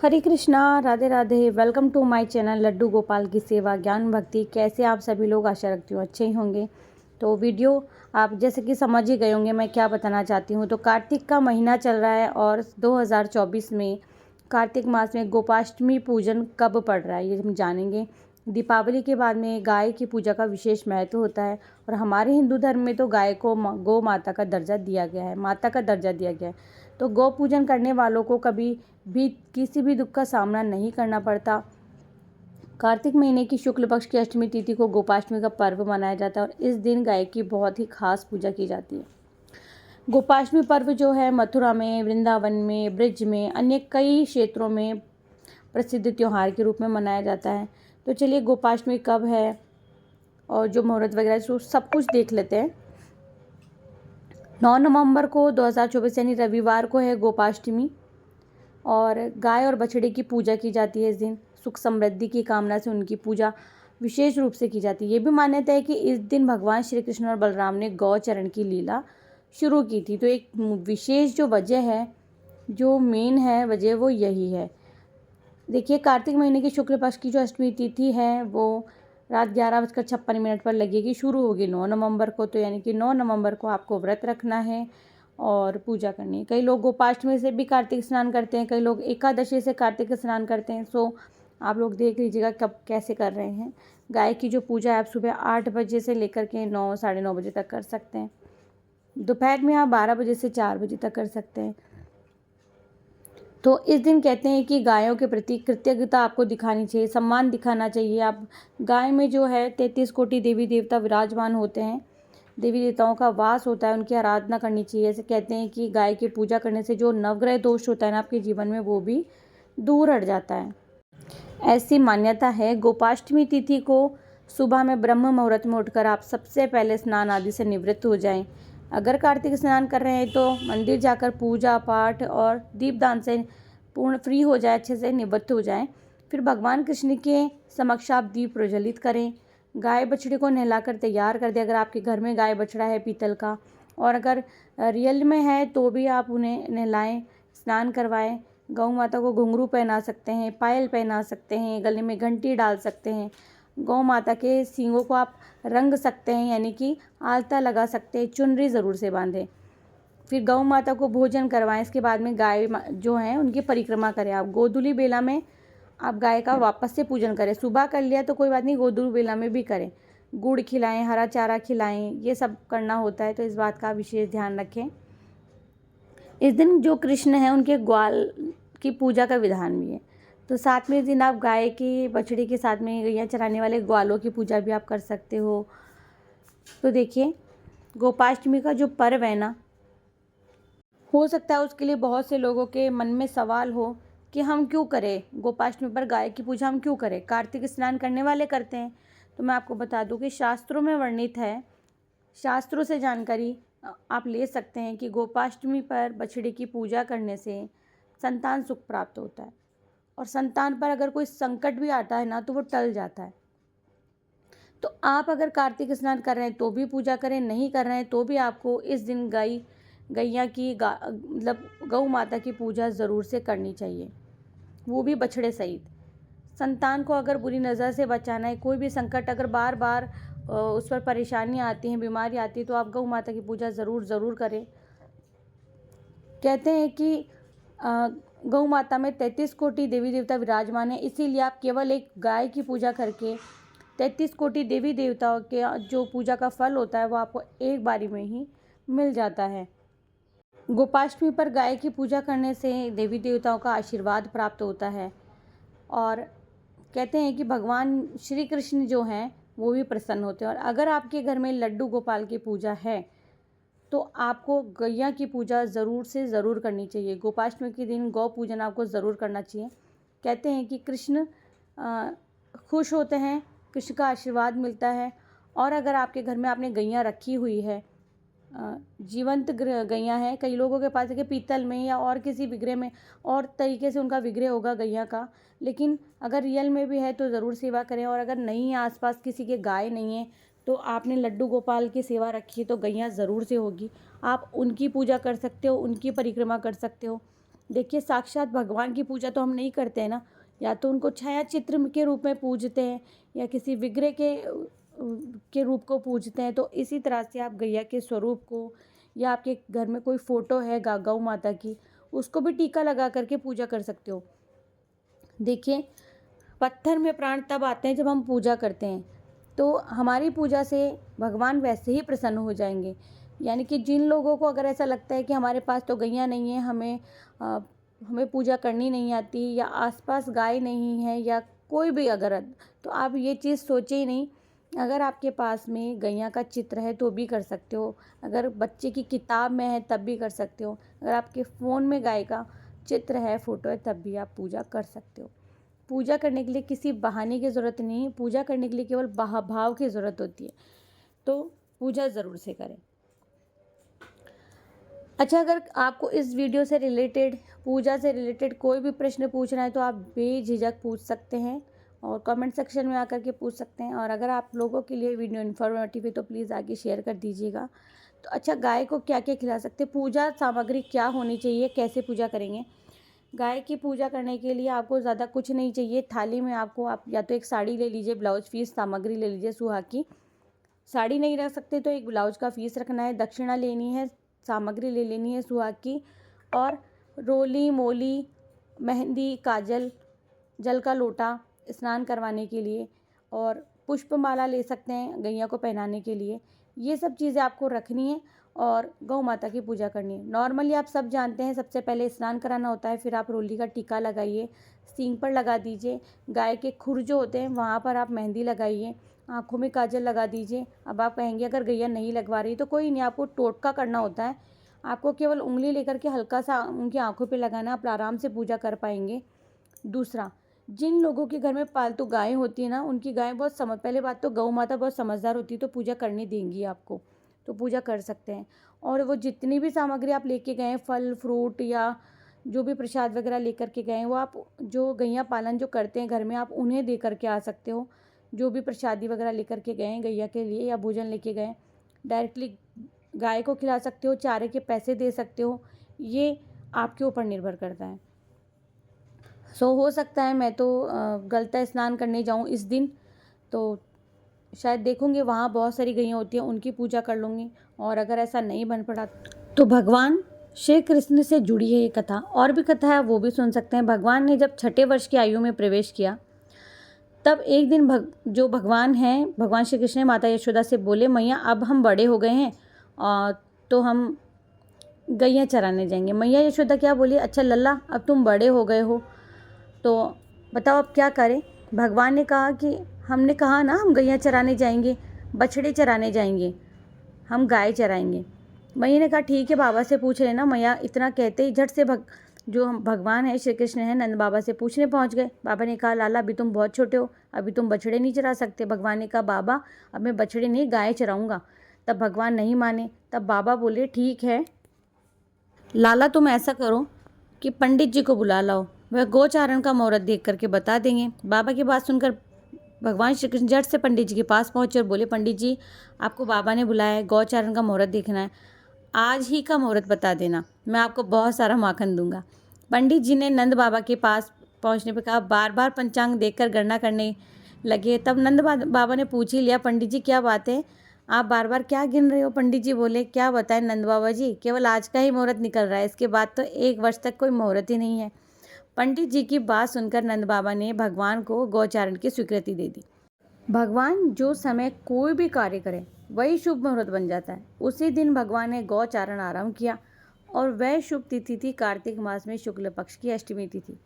Hare Krishna, Radhe Radhe. Welcome to my channel Laddu Gopal की सेवा ज्ञान भक्ति। कैसे आप सभी लोग, आशा रखती हूँ अच्छे ही होंगे। तो वीडियो आप जैसे कि समझ ही गए होंगे मैं क्या बताना चाहती हूँ। तो कार्तिक का महीना चल रहा है और 2024 में कार्तिक मास में गोपाष्टमी पूजन कब पड़ रहा है ये हम जानेंगे। दीपावली के बाद में गाय की पूजा का विशेष महत्व होता है और हमारे हिंदू धर्म में तो गाय को गौ माता का दर्जा दिया गया है, माता का दर्जा दिया गया है। तो गौ पूजन करने वालों को कभी भी किसी भी दुख का सामना नहीं करना पड़ता। कार्तिक महीने की शुक्ल पक्ष की अष्टमी तिथि को गोपाष्टमी का पर्व मनाया जाता है और इस दिन गाय की बहुत ही खास पूजा की जाती है। गोपाष्टमी पर्व जो है मथुरा में, वृंदावन में, ब्रज में, अन्य कई क्षेत्रों में प्रसिद्ध त्योहार के रूप में मनाया जाता है। तो चलिए गोपाष्टमी कब है और जो मुहूर्त वगैरह सब कुछ देख लेते हैं। 9 नवंबर को 2024 यानी रविवार को है गोपाष्टमी और गाय और बछड़े की पूजा की जाती है। इस दिन सुख समृद्धि की कामना से उनकी पूजा विशेष रूप से की जाती है। ये भी मान्यता है कि इस दिन भगवान श्री कृष्ण और बलराम ने गौ चरण की लीला शुरू की थी। तो एक विशेष जो वजह है, जो मेन है वजह, वो यही है। देखिए, कार्तिक महीने की शुक्ल पक्ष की जो अष्टमी तिथि है वो रात 11:56 पर लगेगी, शुरू होगी 9 नवंबर को। तो यानी कि 9 नवंबर को आपको व्रत रखना है और पूजा करनी है। कई लोग गोपाष्टमी से भी कार्तिक स्नान करते हैं, कई लोग एकादशी से कार्तिक स्नान करते हैं। सो आप लोग देख लीजिएगा कब कैसे कर रहे हैं। गाय की जो पूजा है आप सुबह 8 बजे से लेकर के 9 साढ़े 9 बजे तक कर सकते हैं। दोपहर में आप 12 बजे से 4 बजे तक कर सकते हैं। तो इस दिन कहते हैं कि गायों के प्रति कृतज्ञता आपको दिखानी चाहिए, सम्मान दिखाना चाहिए। आप गाय में जो है 33 कोटि देवी देवता विराजमान होते हैं, देवी देवताओं का वास होता है, उनकी आराधना करनी चाहिए। ऐसे कहते हैं कि गाय की पूजा करने से जो नवग्रह दोष होता है ना आपके जीवन में, वो भी दूर हट जाता है, ऐसी मान्यता है। गोपाष्टमी तिथि को सुबह में ब्रह्म मुहूर्त में उठकर आप सबसे पहले स्नान आदि से निवृत्त हो जाएं। अगर कार्तिक स्नान कर रहे हैं तो मंदिर जाकर पूजा पाठ और दीपदान से पूर्ण फ्री हो जाए, अच्छे से निवृत्त हो जाएं। फिर भगवान कृष्ण के समक्ष आप दीप प्रज्वलित करें। गाय बछड़े को नहलाकर तैयार कर दें। अगर आपके घर में गाय बछड़ा है पीतल का, और अगर रियल में है तो भी आप उन्हें नहलाएं, स्नान करवाएं। गौ माता को घुंघरू पहना सकते हैं, पायल पहना सकते हैं, गले में घंटी डाल सकते हैं। गौ माता के सींगों को आप रंग सकते हैं, यानी कि आलता लगा सकते हैं, चुनरी ज़रूर से बांधें। फिर गौ माता को भोजन करवाएं। इसके बाद में गाय जो हैं उनकी परिक्रमा करें। आप गोधूली बेला में आप गाय का वापस से पूजन करें। सुबह कर लिया तो कोई बात नहीं, गोधूली बेला में भी करें। गुड़ खिलाएं, हरा चारा खिलाएं, ये सब करना होता है। तो इस बात का विशेष ध्यान रखें। इस दिन जो कृष्ण हैं उनके ग्वाल की पूजा का विधान भी है। तो साथ में इस दिन आप गाय की बछड़ी के साथ में गैया चराने वाले ग्वालों की पूजा भी आप कर सकते हो। तो देखिए, गोपाष्टमी का जो पर्व है ना, हो सकता है उसके लिए बहुत से लोगों के मन में सवाल हो कि हम क्यों करें गोपाष्टमी पर गाय की पूजा, हम क्यों करें। कार्तिक स्नान करने वाले करते हैं। तो मैं आपको बता दूं कि शास्त्रों में वर्णित है, शास्त्रों से जानकारी आप ले सकते हैं कि गोपाष्टमी पर बछड़े की पूजा करने से संतान सुख प्राप्त होता है और संतान पर अगर कोई संकट भी आता है ना तो वो टल जाता है। तो आप अगर कार्तिक स्नान कर रहे हैं तो भी पूजा करें, नहीं कर रहे हैं तो भी आपको इस दिन गैया की मतलब गौ माता की पूजा ज़रूर से करनी चाहिए, वो भी बछड़े सहित। संतान को अगर बुरी नज़र से बचाना है, कोई भी संकट अगर बार बार उस पर परेशानियाँ आती हैं, बीमारी आती है, तो आप गौ माता की पूजा ज़रूर करें। कहते हैं कि गौ माता में 33 कोटि देवी देवता विराजमान है, इसीलिए आप केवल एक गाय की पूजा करके 33 कोटि देवी देवताओं के जो पूजा का फल होता है वो आपको एक बारी में ही मिल जाता है। गोपाष्टमी पर गाय की पूजा करने से देवी देवताओं का आशीर्वाद प्राप्त होता है और कहते हैं कि भगवान श्री कृष्ण जो हैं वो भी प्रसन्न होते हैं। और अगर आपके घर में लड्डू गोपाल की पूजा है तो आपको गैया की पूजा ज़रूर से ज़रूर करनी चाहिए। गोपाष्टमी के दिन गौ पूजन आपको ज़रूर करना चाहिए। कहते हैं कि कृष्ण खुश होते हैं, कृष्ण का आशीर्वाद मिलता है। और अगर आपके घर में आपने गैया रखी हुई है, जीवंत गैया है, कई लोगों के पास है कि पीतल में या और किसी विग्रह में और तरीके से उनका विग्रह होगा गैया का, लेकिन अगर रियल में भी है तो ज़रूर सेवा करें। और अगर नहीं है, आसपास किसी के गाय नहीं है, तो आपने लड्डू गोपाल की सेवा रखी है तो गैया ज़रूर से होगी, आप उनकी पूजा कर सकते हो, उनकी परिक्रमा कर सकते हो। देखिए, साक्षात भगवान की पूजा तो हम नहीं करते हैं ना, या तो उनको छाया चित्र के रूप में पूजते हैं या किसी विग्रह के रूप को पूजते हैं। तो इसी तरह से आप गैया के स्वरूप को, या आपके घर में कोई फ़ोटो है गौ माता की, उसको भी टीका लगा करके पूजा कर सकते हो। देखिए, पत्थर में प्राण तब आते हैं जब हम पूजा करते हैं, तो हमारी पूजा से भगवान वैसे ही प्रसन्न हो जाएंगे। यानी कि जिन लोगों को अगर ऐसा लगता है कि हमारे पास तो गैया नहीं है, हमें पूजा करनी नहीं आती, या आसपास गाय नहीं है, या कोई भी अगर, तो आप ये चीज़ सोचे ही नहीं। अगर आपके पास में गैया का चित्र है तो भी कर सकते हो, अगर बच्चे की किताब में है तब भी कर सकते हो, अगर आपके फ़ोन में गाय का चित्र है, फ़ोटो है, तब भी आप पूजा कर सकते हो। पूजा करने के लिए किसी बहाने की ज़रूरत नहीं, पूजा करने के लिए केवल भाव की ज़रूरत होती है। तो पूजा ज़रूर से करें। अच्छा, अगर आपको इस वीडियो से रिलेटेड, पूजा से रिलेटेड कोई भी प्रश्न पूछना है तो आप बेझिझक पूछ सकते हैं और कमेंट सेक्शन में आकर के पूछ सकते हैं। और अगर आप लोगों के लिए वीडियो इन्फॉर्मेटिव है तो प्लीज़ आगे शेयर कर दीजिएगा। तो अच्छा, गाय को क्या क्या खिला सकते हैं, पूजा सामग्री क्या होनी चाहिए, कैसे पूजा करेंगे। गाय की पूजा करने के लिए आपको ज़्यादा कुछ नहीं चाहिए। थाली में आप या तो एक साड़ी ले लीजिए, ब्लाउज पीस सामग्री ले लीजिए सुहाग की। साड़ी नहीं रख सकते तो एक ब्लाउज का पीस रखना है, दक्षिणा लेनी है, सामग्री ले लेनी है सुहाग की, और रोली, मोली, मेहंदी, काजल, जल का लोटा स्नान करवाने के लिए, और पुष्पमाला ले सकते हैं गैया को पहनाने के लिए। ये सब चीज़ें आपको रखनी है और गौ माता की पूजा करनी है। नॉर्मली आप सब जानते हैं, सबसे पहले स्नान कराना होता है, फिर आप रोली का टीका लगाइए, सींग पर लगा दीजिए, गाय के खुर जो होते हैं वहाँ पर आप मेहंदी लगाइए, आँखों में काजल लगा दीजिए। अब आप कहेंगे अगर गैया नहीं लगवा रही तो कोई नहीं, आपको टोटका करना होता है, आपको केवल उंगली लेकर के हल्का सा उनकी आँखों पे लगाना, आप आराम से पूजा कर पाएंगे। दूसरा, जिन लोगों के घर में पालतू गाय होती है ना, उनकी गाय बहुत पहले बात तो गौ माता बहुत समझदार होती है, तो पूजा करने देंगी आपको, तो पूजा कर सकते हैं। और वो जितनी भी सामग्री आप लेके गए हैं, फल फ्रूट या जो भी प्रसाद वगैरह लेकर के गए हैं, वो आप जो गैया पालन जो करते हैं घर में, आप उन्हें दे करके आ सकते हो। जो भी प्रसादी वगैरह लेकर के गए हैं गैया के लिए, या भोजन लेके गए, डायरेक्टली गाय को खिला सकते हो, चारे के पैसे दे सकते हो, ये आपके ऊपर निर्भर करता है। हो सकता है मैं तो गलता स्नान करने जाऊँ इस दिन, तो शायद देखूँगी वहाँ बहुत सारी गैया होती हैं, उनकी पूजा कर लूँगी। और अगर ऐसा नहीं बन पड़ा तो भगवान श्री कृष्ण से जुड़ी है ये कथा, और भी कथा है वो भी सुन सकते हैं। भगवान ने जब 6ठे वर्ष की आयु में प्रवेश किया, तब एक दिन जो भगवान हैं, भगवान श्री कृष्ण माता यशोदा से बोले, मैया अब हम बड़े हो गए हैं और तो हम गैया चराने जाएंगे। मैया यशोदा क्या बोली, अच्छा लल्ला अब तुम बड़े हो गए हो तो बताओ अब क्या करें। भगवान ने कहा कि हमने कहा ना हम गैया चराने जाएंगे, बछड़े चराने जाएंगे, हम गाय चराएंगे। मैया ने कहा ठीक है, बाबा से पूछ लेना। मैया इतना कहते ही झट से जो हम भगवान है श्री कृष्ण है, नंद बाबा से पूछने पहुंच गए। बाबा ने कहा लाला अभी तुम बहुत छोटे हो, अभी तुम बछड़े नहीं चरा सकते। भगवान ने कहा बाबा अब मैं बछड़े नहीं गाय चराऊँगा। तब भगवान नहीं माने, तब बाबा बोले ठीक है लाला तुम ऐसा करो कि पंडित जी को बुला लाओ, वह गोचारण का मुहूर्त देख करके बता देंगे। बाबा की बात सुनकर भगवान श्री कृष्ण झट से पंडित जी के पास पहुंचे और बोले, पंडित जी आपको बाबा ने बुलाया है, गौचारण का मुहूर्त देखना है, आज ही का मुहूर्त बता देना, मैं आपको बहुत सारा माखन दूंगा। पंडित जी ने नंद बाबा के पास पहुंचने पर कहा, बार बार पंचांग देखकर गणना करने लगे। तब नंद बाबा ने पूछ ही लिया, पंडित जी क्या बात है, आप बार बार क्या गिन रहे हो। पंडित जी बोले, क्या बताएं नंद बाबा जी, केवल आज का ही मुहूर्त निकल रहा है, इसके बाद तो 1 वर्ष तक कोई मुहूर्त ही नहीं है। पंडित जी की बात सुनकर नंद बाबा ने भगवान को गौचारण की स्वीकृति दे दी। भगवान जो समय कोई भी कार्य करे वही शुभ मुहूर्त बन जाता है। उसी दिन भगवान ने गौचारण आरंभ किया और वह शुभ तिथि थी कार्तिक मास में शुक्ल पक्ष की अष्टमी तिथि।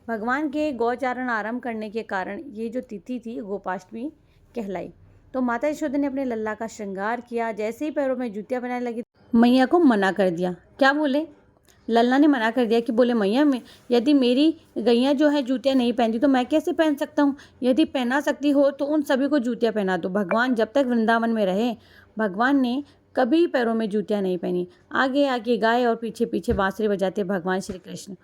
भगवान के गौचारण आरंभ करने के कारण ये जो तिथि थी गोपाष्टमी कहलाई। तो माता यशोदा ने अपने लल्ला का श्रृंगार किया, जैसे ही पैरों में जूतियां बनाने लगी मैया को मना कर दिया। क्या बोले, लल्ला ने मना कर दिया कि बोले मैया यदि मेरी गैया जो है जूतियाँ नहीं पहनती तो मैं कैसे पहन सकता हूँ, यदि पहना सकती हो तो उन सभी को जूतियाँ पहना दो। भगवान जब तक वृंदावन में रहे भगवान ने कभी पैरों में जूतियाँ नहीं पहनी। आगे आगे गाय और पीछे पीछे बांसुरी बजाते भगवान श्री कृष्ण,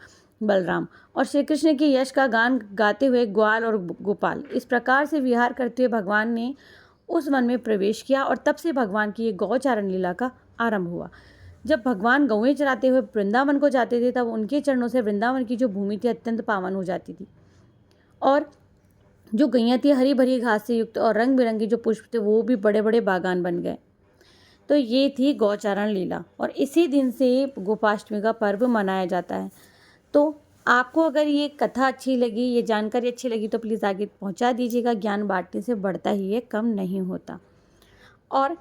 बलराम और श्री कृष्ण के यश का गान गाते हुए ग्वाल और गोपाल इस प्रकार से विहार करते हुए भगवान ने उस वन में प्रवेश किया और तब से भगवान की ये गौचारण लीला का आरंभ हुआ। जब भगवान गौएं चराते हुए वृंदावन को जाते थे तब उनके चरणों से वृंदावन की जो भूमि थी अत्यंत पावन हो जाती थी, और जो गैयाँ थी हरी भरी घास से युक्त और रंग बिरंगे जो पुष्प थे वो भी बड़े बड़े बागान बन गए। तो ये थी गौचारण लीला, और इसी दिन से गोपाष्टमी का पर्व मनाया जाता है। तो आपको अगर ये कथा अच्छी लगी, ये जानकारी अच्छी लगी तो प्लीज़ आगे पहुंचा दीजिएगा। ज्ञान बांटने से बढ़ता ही है, कम नहीं होता। और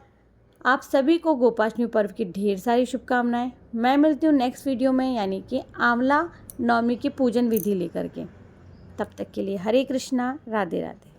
आप सभी को गोपाष्टमी पर्व की ढेर सारी शुभकामनाएं। मैं मिलती हूँ नेक्स्ट वीडियो में, यानी कि आंवला नवमी की पूजन विधि लेकर के। तब तक के लिए हरे कृष्णा, राधे राधे।